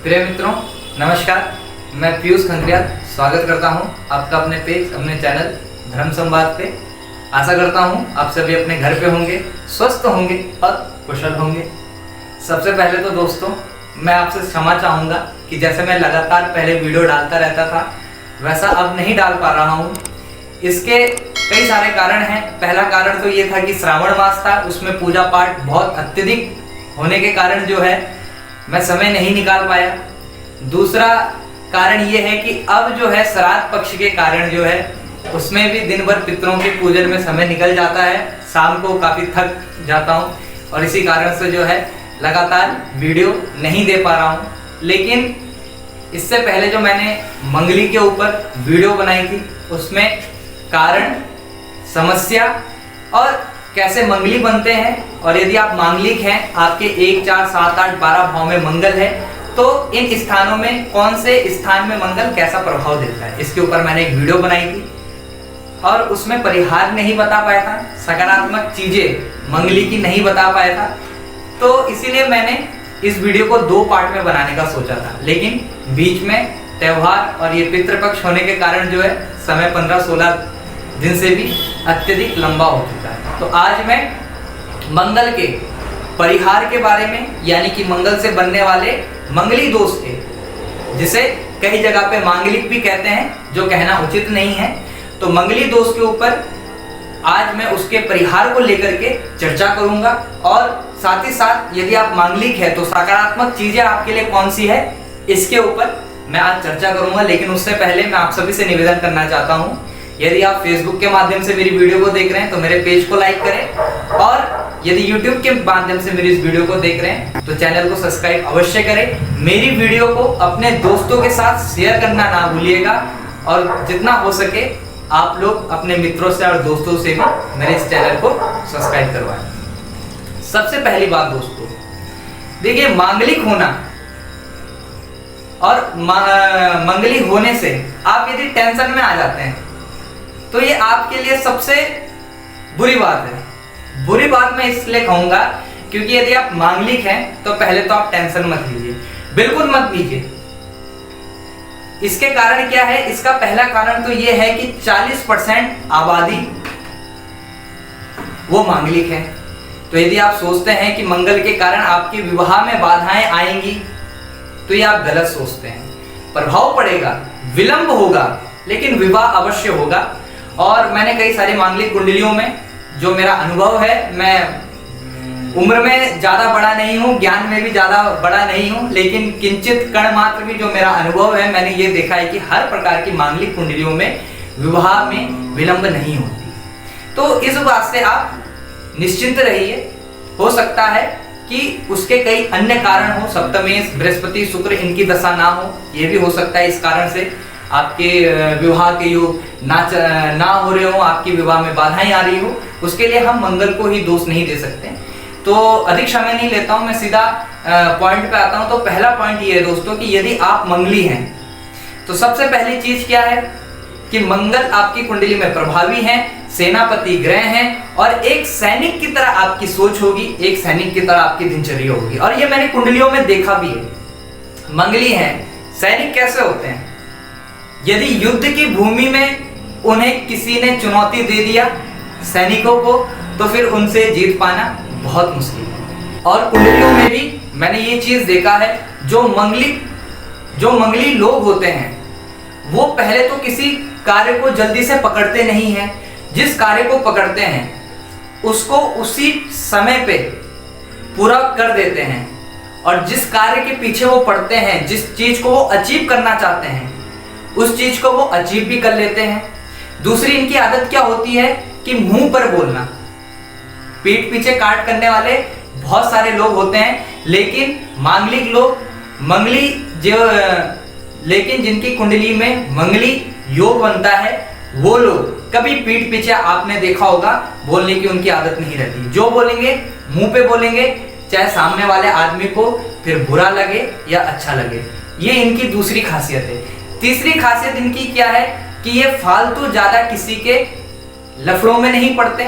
प्रिय मित्रों, नमस्कार। मैं पीयूष खंगरिया स्वागत करता हूं आपका अपने पेज, अपने चैनल धर्म संवाद पे। आशा करता हूं आप सभी अपने घर पे होंगे, स्वस्थ होंगे और कुशल होंगे। सबसे पहले तो दोस्तों, मैं आपसे क्षमा चाहूँगा कि जैसे मैं लगातार पहले वीडियो डालता रहता था, वैसा अब नहीं डाल पा रहा हूँ। इसके कई सारे कारण हैं। पहला कारण तो ये था कि श्रावण मास था, उसमें पूजा पाठ बहुत अत्यधिक होने के कारण जो है मैं समय नहीं निकाल पाया। दूसरा कारण ये है कि अब जो है श्राद्ध पक्ष के कारण जो है उसमें भी दिन भर पितरों के पूजन में समय निकल जाता है। शाम को काफ़ी थक जाता हूँ और इसी कारण से जो है लगातार वीडियो नहीं दे पा रहा हूँ। लेकिन इससे पहले जो मैंने मंगली के ऊपर वीडियो बनाई थी, उसमें कारण, समस्या और कैसे मंगली बनते हैं, और यदि आप मांगलिक हैं, आपके 1, 4, 7, 8, 12 भाव में मंगल है, तो इन स्थानों में कौन से स्थान में मंगल कैसा प्रभाव देता है, इसके ऊपर मैंने एक वीडियो बनाई थी और उसमें परिहार नहीं बता पाया था, सकारात्मक चीजें मंगली की नहीं बता पाया था। तो इसीलिए मैंने इस वीडियो को 2 पार्ट में बनाने का सोचा था, लेकिन बीच में त्योहार और ये पितृपक्ष होने के कारण जो है समय 15-16 दिन से भी अत्यधिक लंबा हो चुका है। तो आज मैं मंगल के परिहार के बारे में, यानी कि मंगल से बनने वाले मंगली दोष के, जिसे कई जगह पे मांगलिक भी कहते हैं, जो कहना उचित नहीं है, तो मंगली दोष के ऊपर आज मैं उसके परिहार को लेकर के चर्चा करूंगा। और साथ ही साथ यदि आप मांगलिक है तो सकारात्मक चीजें आपके लिए कौन सी है, इसके ऊपर मैं आज चर्चा करूंगा। लेकिन उससे पहले मैं आप सभी से निवेदन करना चाहता हूं, यदि आप फेसबुक के माध्यम से मेरी वीडियो को देख रहे हैं तो मेरे पेज को लाइक करें, और यदि यूट्यूब के माध्यम से मेरी इस वीडियो को देख रहे हैं तो चैनल को सब्सक्राइब अवश्य करें। मेरी वीडियो को अपने दोस्तों के साथ शेयर करना ना भूलिएगा, और जितना हो सके आप लोग अपने मित्रों से और दोस्तों से भी मेरे इस चैनल को सब्सक्राइब करवाएं। सबसे पहली बात दोस्तों, देखिए, मांगलिक होना और मंगली होने से आप यदि टेंशन में आ जाते हैं तो ये आपके लिए सबसे बुरी बात है। बुरी बात मैं इसलिए कहूंगा क्योंकि यदि आप मांगलिक हैं तो पहले तो आप टेंशन मत लीजिए, बिल्कुल मत लीजिए। इसके कारण क्या है? इसका पहला कारण तो ये है कि 40% आबादी वो मांगलिक है। तो यदि आप सोचते हैं कि मंगल के कारण आपके विवाह में बाधाएं आएंगी, तो ये आप गलत सोचते हैं। प्रभाव पड़ेगा, विलंब होगा, लेकिन विवाह अवश्य होगा। और मैंने कई सारी मांगलिक कुंडलियों में जो मेरा अनुभव है, मैं उम्र में ज्यादा बड़ा नहीं हूँ, ज्ञान में भी ज्यादा बड़ा नहीं हूँ, लेकिन किंचित कण मात्र भी जो मेरा अनुभव है, मैंने ये देखा है कि हर प्रकार की मांगलिक कुंडलियों में विवाह में विलंब नहीं होती। तो इस बात से आप निश्चिंत रहिए। हो सकता है कि उसके कई अन्य कारण हो, सप्तमेश बृहस्पति शुक्र इनकी दशा ना हो, ये भी हो सकता है। इस कारण से आपके विवाह के योग ना हो रहे हो, आपके विवाह में बाधाएं आ रही हो, उसके लिए हम मंगल को ही दोष नहीं दे सकते। तो अधिक समय नहीं लेता हूं, मैं सीधा पॉइंट पे आता हूं। तो पहला पॉइंट ये है दोस्तों कि यदि आप मंगली हैं तो सबसे पहली चीज क्या है कि मंगल आपकी कुंडली में प्रभावी है, सेनापति ग्रह हैं, और एक सैनिक की तरह आपकी सोच होगी, एक सैनिक की तरह आपकी दिनचर्या होगी। और ये मैंने कुंडलियों में देखा भी है। मंगली हैं, सैनिक कैसे होते हैं? यदि युद्ध की भूमि में उन्हें किसी ने चुनौती दे दिया सैनिकों को, तो फिर उनसे जीत पाना बहुत मुश्किल है। और कुंडलियों में भी मैंने ये चीज देखा है, जो मंगली लोग होते हैं वो पहले तो किसी कार्य को जल्दी से पकड़ते नहीं हैं। जिस कार्य को पकड़ते हैं उसको उसी समय पे पूरा कर देते हैं, और जिस कार्य के पीछे वो पड़ते हैं, जिस चीज को वो अचीव करना चाहते हैं, उस चीज को वो अचीव भी कर लेते हैं। दूसरी इनकी आदत क्या होती है कि मुंह पर बोलना। पीठ पीछे काट करने वाले बहुत सारे लोग होते हैं, लेकिन मांगलिक लोग लेकिन जिनकी कुंडली में मंगली योग बनता है, वो लोग कभी पीठ पीछे, आपने देखा होगा, बोलने की उनकी आदत नहीं रहती। जो बोलेंगे मुंह पे बोलेंगे, चाहे सामने वाले आदमी को फिर बुरा लगे या अच्छा लगे। ये इनकी दूसरी खासियत है। तीसरी खासियत इनकी क्या है कि ये फालतू ज्यादा किसी के लफड़ों में नहीं पड़ते,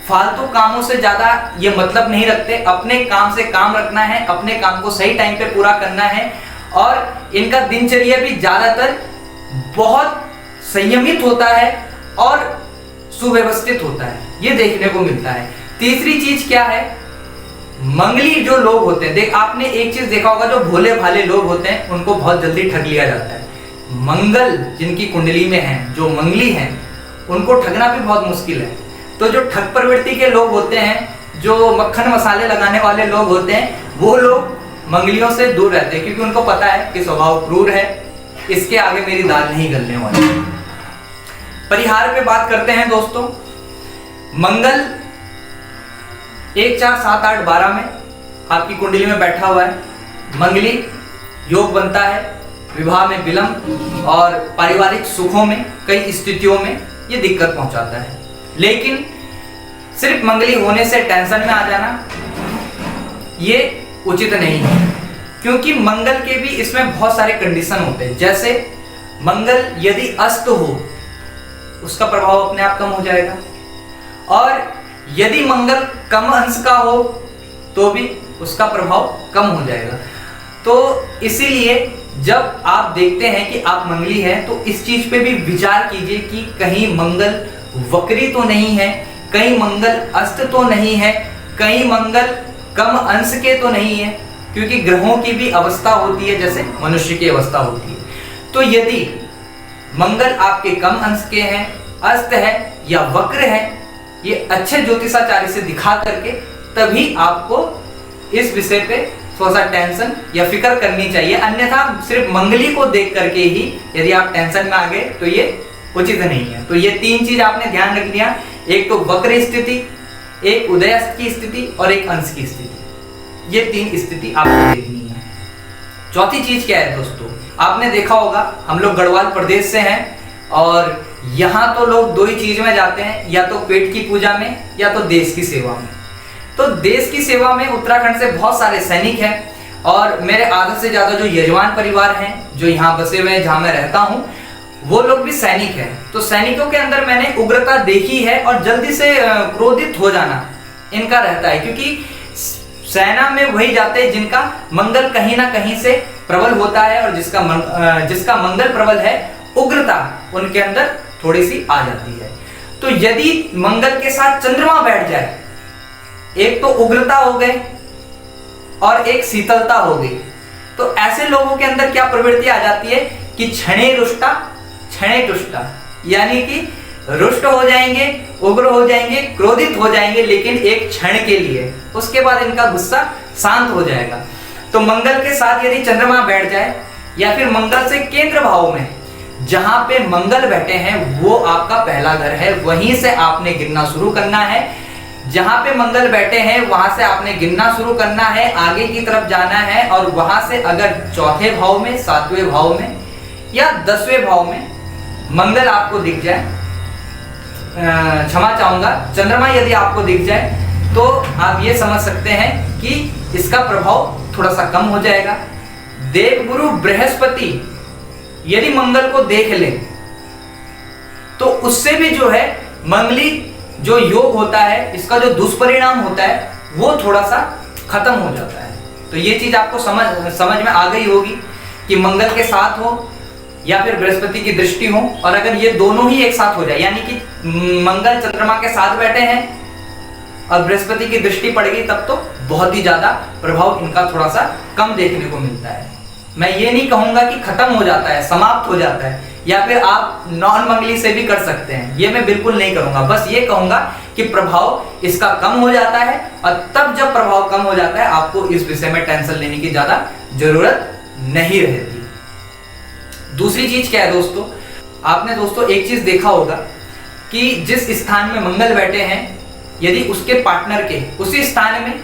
फालतू कामों से ज्यादा ये मतलब नहीं रखते। अपने काम से काम रखना है, अपने काम को सही टाइम पे पूरा करना है, और इनका दिनचर्या भी ज्यादातर बहुत संयमित होता है और सुव्यवस्थित होता है, ये देखने को मिलता है। तीसरी चीज क्या है, मंगली जो लोग होते हैं, देख आपने एक चीज देखा होगा, जो भोले भाले लोग होते हैं उनको बहुत जल्दी ठग लिया जाता है। मंगल जिनकी कुंडली में है, जो मंगली हैं, उनको ठगना भी बहुत मुश्किल है। तो जो ठग प्रवृत्ति के लोग होते हैं, जो मक्खन मसाले लगाने वाले लोग होते हैं, वो लोग मंगलियों से दूर रहते हैं, क्योंकि उनको पता है कि स्वभाव क्रूर है, इसके आगे मेरी दाल नहीं गलने वाली। परिहार पे बात करते हैं दोस्तों। मंगल 1, 4, 7, 8, 12 में आपकी कुंडली में बैठा हुआ है। मंगली योग बनता है, विवाह में विलंब और पारिवारिक सुखों में कई स्थितियों में ये दिक्कत पहुंचाता है। लेकिन सिर्फ मंगली होने से टेंशन में आ जाना ये उचित नहीं है, क्योंकि मंगल के भी इसमें बहुत सारे कंडीशन होते हैं। जैसे मंगल यदि अस्त हो, उसका प्रभाव अपने आप कम हो जाएगा, और यदि मंगल कम अंश का हो तो भी उसका प्रभाव कम हो जाएगा। तो इसीलिए जब आप देखते हैं कि आप मंगली हैं, तो इस चीज पे भी विचार कीजिए कि कहीं मंगल वक्री तो नहीं है, कहीं मंगल अस्त तो नहीं है, कहीं मंगल कम अंश के तो नहीं है, क्योंकि ग्रहों की भी अवस्था होती है जैसे मनुष्य की अवस्था होती है। तो यदि मंगल आपके कम अंश के हैं, अस्त है या वक्र है, ये अच्छे ज्योतिषाचार्य से दिखा करके तभी आपको इस विषय पे थोड़ा सा टेंशन या फिक्र करनी चाहिए। अन्यथा सिर्फ मंगली को देख करके ही यदि आप टेंशन में आ गए तो ये उचित नहीं है। तो ये 3 चीज आपने ध्यान रख लिया, एक तो वक्र स्थिति, एक उदयस्त की स्थिति और एक अंश की स्थिति। ये 3 स्थिति आपको देखनी है। चौथी चीज क्या है दोस्तों, आपने देखा होगा हम लोग गढ़वाल प्रदेश से हैं और यहाँ तो लोग 2 ही चीज में जाते हैं, या तो पेट की पूजा में या तो देश की सेवा में। तो देश की सेवा में उत्तराखंड से बहुत सारे सैनिक हैं, और मेरे आधे से ज्यादा जो यजमान परिवार हैं जो यहाँ बसे हुए हैं, जहाँ मैं रहता हूँ, वो लोग भी सैनिक हैं। तो सैनिकों के अंदर मैंने उग्रता देखी है और जल्दी से क्रोधित हो जाना इनका रहता है, क्योंकि सेना में वही जाते हैं जिनका मंगल कहीं ना कहीं से प्रबल होता है, और जिसका मंगल प्रबल है, उग्रता उनके अंदर थोड़ी सी आ जाती है। तो यदि मंगल के साथ चंद्रमा बैठ जाए, एक तो उग्रता हो गई और एक शीतलता हो गई, तो ऐसे लोगों के अंदर क्या प्रवृत्ति आ जाती है कि क्षणे रुष्टा क्षणे तुष्टा, यानी कि रुष्ट हो जाएंगे, उग्र हो जाएंगे, क्रोधित हो जाएंगे, लेकिन एक क्षण के लिए, उसके बाद इनका गुस्सा शांत हो जाएगा। तो मंगल के साथ यदि चंद्रमा बैठ जाए, या फिर मंगल से केंद्र भाव में जहां पे मंगल बैठे हैं वो आपका पहला घर है, वहीं से आपने गिनना शुरू करना है। जहां पे मंगल बैठे हैं वहां से आपने गिनना शुरू करना है, आगे की तरफ जाना है, और वहां से अगर चौथे भाव में, 7वें भाव में या 10वें भाव में मंगल आपको दिख जाए, क्षमा चाहूंगा, चंद्रमा यदि आपको दिख जाए, तो आप ये समझ सकते हैं कि इसका प्रभाव थोड़ा सा कम हो जाएगा। देवगुरु बृहस्पति यदि मंगल को देख ले तो उससे भी जो है मंगली जो योग होता है, इसका जो दुष्परिणाम होता है वो थोड़ा सा खत्म हो जाता है। तो ये चीज आपको समझ में आ गई होगी कि मंगल के साथ हो या फिर बृहस्पति की दृष्टि हो, और अगर ये दोनों ही एक साथ हो जाए, यानी कि मंगल चंद्रमा के साथ बैठे हैं और बृहस्पति की दृष्टि पड़ गई, तब तो बहुत ही ज्यादा प्रभाव इनका थोड़ा सा कम देखने को मिलता है। मैं ये नहीं कहूंगा कि खत्म हो जाता है, समाप्त हो जाता है, या फिर आप नॉन मंगली से भी कर सकते हैं, ये मैं बिल्कुल नहीं करूंगा। बस ये कहूंगा कि प्रभाव इसका कम हो जाता है, और तब जब प्रभाव कम हो जाता है आपको इस विषय में टेंशन लेने की ज्यादा जरूरत नहीं रहती। दूसरी चीज क्या है दोस्तों, आपने दोस्तों एक चीज देखा होगा कि जिस स्थान में मंगल बैठे हैं, यदि उसके पार्टनर के उसी स्थान में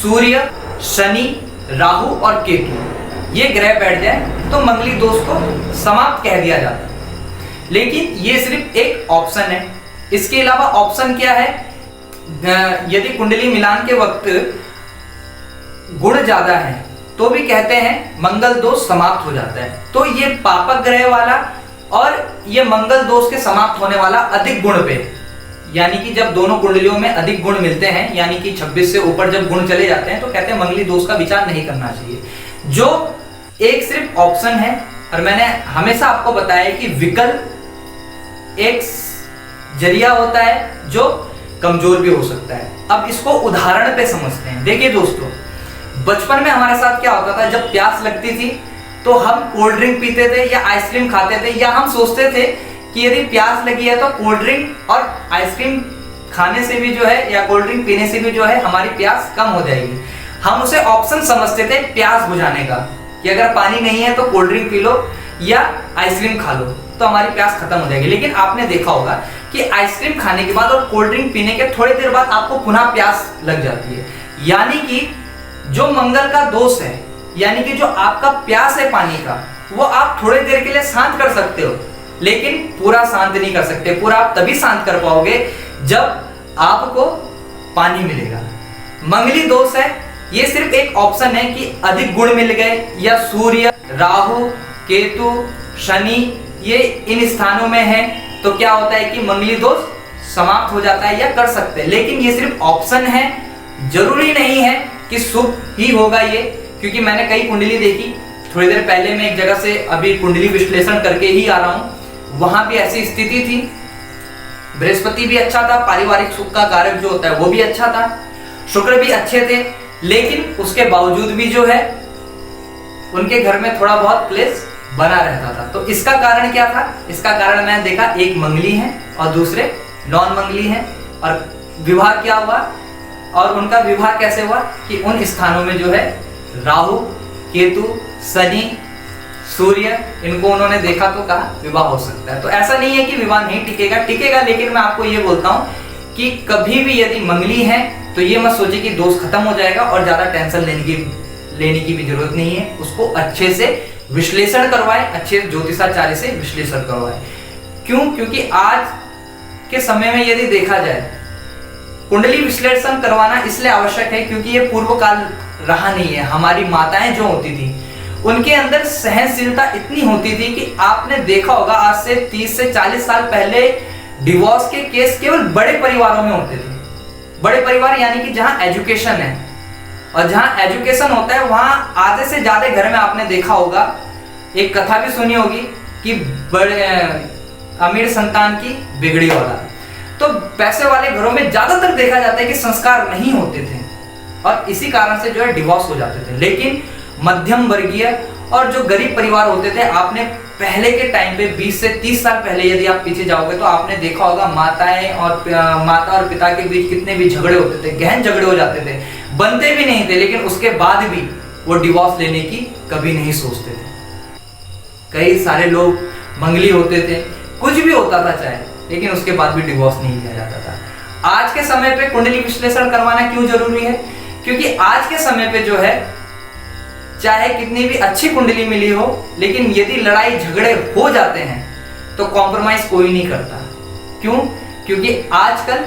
सूर्य, शनि, राहु और केतु ये ग्रह बैठ जाए तो मंगली दोष को समाप्त कह दिया जाता है। लेकिन ये सिर्फ एक ऑप्शन है, इसके अलावा ऑप्शन क्या है, यदि कुंडली मिलान के वक्त गुण ज्यादा है तो भी कहते हैं मंगल दोष समाप्त हो जाता है। तो ये पापक ग्रह वाला और ये मंगल दोष के समाप्त होने वाला अधिक गुण पे, यानी कि जब दोनों कुंडलियों में अधिक गुण मिलते हैं, यानी कि 26 से ऊपर जब गुण चले जाते हैं, तो कहते हैं मंगली दोष का विचार नहीं करना चाहिए। जो एक सिर्फ ऑप्शन है, और मैंने हमेशा आपको बताया कि विकल्प एक जरिया होता है जो कमजोर भी हो सकता है। अब इसको उदाहरण पे समझते हैं। देखिए दोस्तों, बचपन में हमारे साथ क्या होता था, जब प्यास लगती थी तो हम कोल्ड ड्रिंक पीते थे या आइसक्रीम खाते थे, या हम सोचते थे कि यदि प्यास लगी है तो कोल्ड ड्रिंक और आइसक्रीम खाने से भी जो है, या कोल्ड ड्रिंक पीने से भी जो है हमारी प्यास कम हो जाएगी। हम उसे ऑप्शन समझते थे प्यास बुझाने का, कि अगर पानी नहीं है तो कोल्ड ड्रिंक पी लो या आइसक्रीम खा लो तो हमारी प्यास खत्म हो जाएगी। लेकिन आपने देखा होगा कि आइसक्रीम खाने के बाद और कोल्ड ड्रिंक पीने के थोड़ी देर बाद आपको पुनः प्यास लग जाती है। यानी कि जो मंगल का दोष है, यानी कि जो आपका प्यास है पानी का, वो आप थोड़ी देर के लिए शांत कर सकते हो, लेकिन पूरा शांत नहीं कर सकते। पूरा आप तभी शांत कर पाओगे जब आपको पानी मिलेगा। मंगली दोष है, ये सिर्फ एक ऑप्शन है कि अधिक गुण मिल गए, या सूर्य, राहु, केतु, शनि ये इन स्थानों में है तो क्या होता है कि मंगली दोष समाप्त हो जाता है या कर सकते हैं। लेकिन ये सिर्फ ऑप्शन है, जरूरी नहीं है कि शुभ ही होगा ये, क्योंकि मैंने कई कुंडली देखी। थोड़ी देर पहले मैं एक जगह से अभी कुंडली विश्लेषण करके ही आ रहा हूं, वहां भी ऐसी स्थिति थी। बृहस्पति भी अच्छा था, पारिवारिक सुख का कारक जो होता है वो भी अच्छा था, शुक्र भी अच्छे थे, लेकिन उसके बावजूद भी जो है उनके घर में थोड़ा बहुत क्लेश बना रहता था। तो इसका कारण क्या था? इसका कारण मैंने देखा, एक मंगली है और दूसरे नॉन मंगली हैं, और विवाह क्या हुआ, और उनका विवाह कैसे हुआ कि उन स्थानों में जो है राहु, केतु, शनि, सूर्य, इनको उन्होंने देखा तो कहा विवाह हो सकता है। तो ऐसा नहीं है कि विवाह नहीं टिकेगा, लेकिन मैं आपको ये बोलता हूं कि कभी भी यदि मंगली है तो ये मत सोचिए कि दोष खत्म हो जाएगा और ज्यादा टेंशन लेने की भी जरूरत नहीं है। उसको अच्छे से विश्लेषण करवाएं, अच्छे ज्योतिषाचार्य से विश्लेषण करवाएं। क्यों? क्योंकि आज के समय में यदि देखा जाए, कुंडली विश्लेषण करवाना इसलिए आवश्यक है क्योंकि ये पूर्व काल रहा नहीं है। हमारी माताएं जो होती थी उनके अंदर सहनशीलता इतनी होती थी कि आपने देखा होगा आज से 30 से 40 साल पहले डिवोर्स के केस केवल बड़े परिवारों में होते थे। बड़े परिवार यानी कि जहां एजुकेशन है, और जहां एजुकेशन होता है वहां आधे से ज्यादा घर में आपने देखा होगा, एक कथा भी सुनी होगी कि बड़े अमीर संतान की बिगड़ी औलाद। तो पैसे वाले घरों में ज्यादातर देखा जाता है कि संस्कार नहीं होते थे और इसी कारण से जो है डिवोर्स हो जाते थे। लेकिन मध्यम वर्गीय और जो गरीब परिवार होते थे, आपने पहले के टाइम पे 20 से 30 साल पहले यदि आप पीछे जाओगे तो आपने देखा होगा माता और पिता के बीच कितने भी झगड़े होते थे, गहन झगड़े हो जाते थे, बनते भी नहीं थे, लेकिन उसके बाद भी वो डिवोर्स लेने की कभी नहीं सोचते थे। कई सारे लोग मंगली होते थे, कुछ भी होता था चाहे, लेकिन उसके बाद भी डिवोर्स नहीं लिया जाता था। आज के समय पे कुंडली विश्लेषण करवाना क्यों जरूरी है? क्योंकि आज के समय पे जो है चाहे कितनी भी अच्छी कुंडली मिली हो, लेकिन यदि लड़ाई झगड़े हो जाते हैं तो कॉम्प्रोमाइज कोई नहीं करता। क्यों? क्योंकि आजकल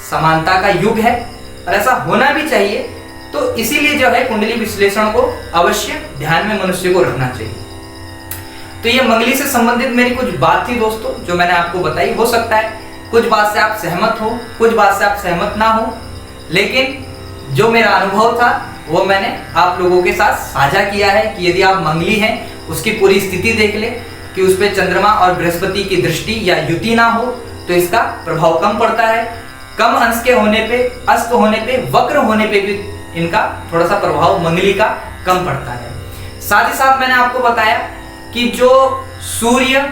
समानता का युग है और ऐसा होना भी चाहिए। तो इसीलिए जो है कुंडली विश्लेषण को अवश्य ध्यान में मनुष्य को रखना चाहिए। तो ये मंगली से संबंधित मेरी कुछ बात थी दोस्तों, जो मैंने आपको बताई। हो सकता है कुछ बात से आप सहमत हो, कुछ बात से आप सहमत ना हो, लेकिन जो मेरा अनुभव था वो मैंने आप लोगों के साथ साझा किया है कि यदि आप मंगली हैं उसकी पूरी स्थिति देख ले कि उस पर चंद्रमा और बृहस्पति की दृष्टि या युति ना हो तो इसका प्रभाव कम पड़ता है। कम अंश के होने पे, अस्त होने पे, वक्र होने पे भी इनका थोड़ा सा प्रभाव मंगली का कम पड़ता है। साथ ही साथ मैंने आपको बताया कि जो सूर्य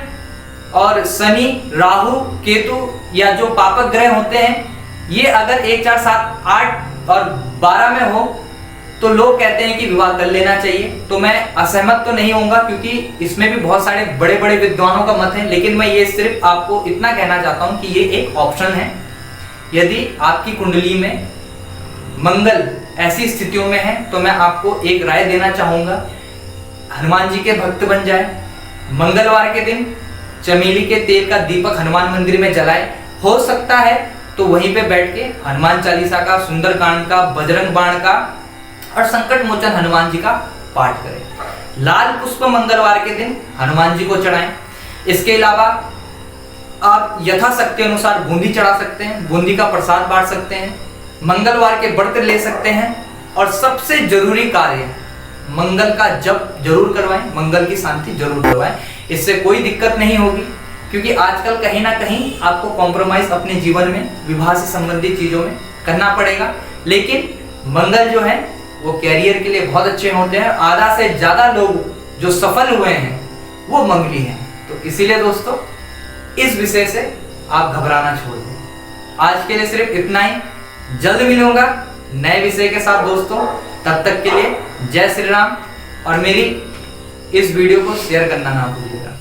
और शनि, राहु, केतु या जो पापक ग्रह होते हैं, ये अगर 1, 4, 7, 8 और 12 में हो तो लोग कहते हैं कि विवाह कर लेना चाहिए। तो मैं असहमत तो नहीं होऊंगा क्योंकि इसमें भी बहुत सारे बड़े बड़े विद्वानों का मत है, लेकिन मैं ये सिर्फ आपको इतना कहना चाहता हूं कि ये एक ऑप्शन है। यदि आपकी कुंडली में मंगल ऐसी स्थितियों में है तो मैं आपको एक राय देना चाहूंगा, हनुमान जी के भक्त बन जाए। मंगलवार के दिन चमेली के तेल का दीपक हनुमान मंदिर में जलाए। हो सकता है तो वहीं पे बैठ के हनुमान चालीसा का, सुंदरकांड का, बजरंग बाण का और संकट मोचन हनुमान जी का पाठ करें। लाल पुष्प मंगलवार के दिन हनुमान जी को चढ़ाएं। इसके अलावा आप यथाशक्ति अनुसार बूंदी चढ़ा सकते हैं, बूंदी का प्रसाद बांट सकते हैं, मंगलवार के व्रत ले सकते हैं। और सबसे जरूरी कार्य मंगल का जप जरूर करवाएं, मंगल की शांति जरूर करवाएं। इससे कोई दिक्कत नहीं होगी, क्योंकि आजकल कहीं ना कहीं आपको कॉम्प्रोमाइज अपने जीवन में विवाह से संबंधित चीजों में करना पड़ेगा। लेकिन मंगल जो है वो कैरियर के लिए बहुत अच्छे होते हैं। आधा से ज्यादा लोग जो सफल हुए हैं वो मंगली हैं। तो इसीलिए दोस्तों इस विषय से आप घबराना छोड़ दें। आज के लिए सिर्फ इतना ही। जल्द मिलूंगा नए विषय के साथ दोस्तों। तब तक के लिए जय श्री राम, और मेरी इस वीडियो को शेयर करना ना भूलिएगा।